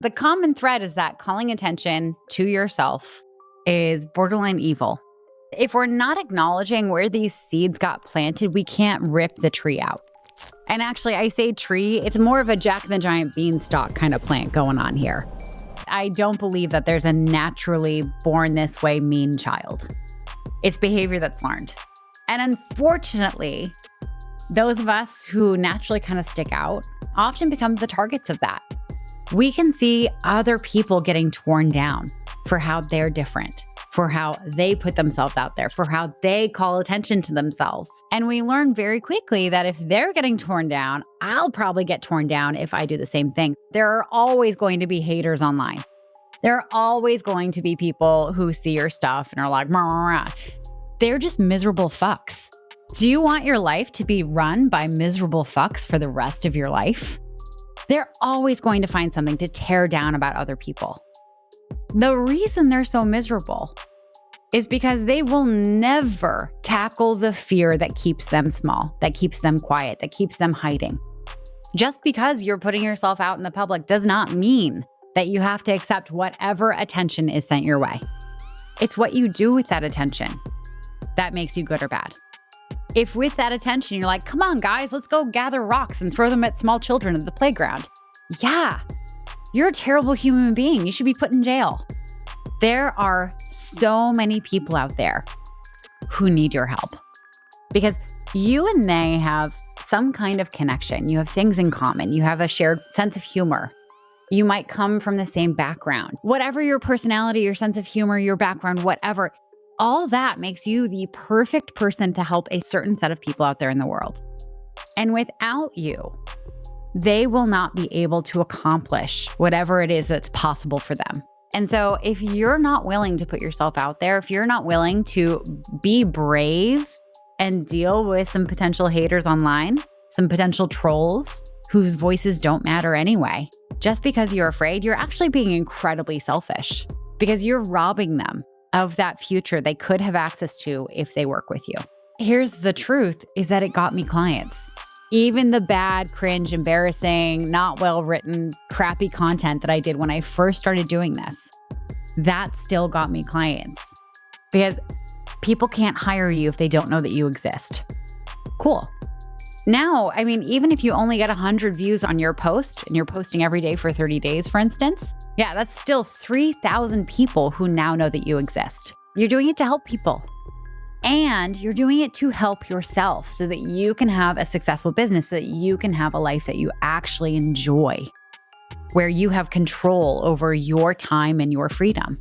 The common thread is that calling attention to yourself is borderline evil. If we're not acknowledging where these seeds got planted, we can't rip the tree out. And actually, I say tree, it's more of a Jack the Giant beanstalk kind of plant going on here. I don't believe that there's a naturally born this way mean child. It's behavior that's learned. And unfortunately, those of us who naturally kind of stick out often become the targets of that. We can see other people getting torn down for how they're different, for how they put themselves out there, for how they call attention to themselves. And we learn very quickly that if they're getting torn down, I'll probably get torn down if I do the same thing. There are always going to be haters online. There are always going to be people who see your stuff and are like, rah, rah, rah. They're just miserable fucks. Do you want your life to be run by miserable fucks for the rest of your life? They're always going to find something to tear down about other people. The reason they're so miserable is because they will never tackle the fear that keeps them small, that keeps them quiet, that keeps them hiding. Just because you're putting yourself out in the public does not mean that you have to accept whatever attention is sent your way. It's what you do with that attention that makes you good or bad. If with that attention, you're like, come on, guys, let's go gather rocks and throw them at small children at the playground. Yeah, you're a terrible human being. You should be put in jail. There are so many people out there who need your help because you and they have some kind of connection. You have things in common. You have a shared sense of humor. You might come from the same background. Whatever your personality, your sense of humor, your background, whatever, all that makes you the perfect person to help a certain set of people out there in the world. And without you, they will not be able to accomplish whatever it is that's possible for them. And so if you're not willing to put yourself out there, if you're not willing to be brave and deal with some potential haters online, some potential trolls whose voices don't matter anyway, just because you're afraid, you're actually being incredibly selfish because you're robbing them of that future they could have access to if they work with you. Here's the truth is that it got me clients. Even the bad, cringe, embarrassing, not well-written, crappy content that I did when I first started doing this, that still got me clients because people can't hire you if they don't know that you exist. Cool. Now, I mean, even if you only get 100 views on your post and you're posting every day for 30 days, for instance, yeah, that's still 3,000 people who now know that you exist. You're doing it to help people. And you're doing it to help yourself so that you can have a successful business, so that you can have a life that you actually enjoy, where you have control over your time and your freedom.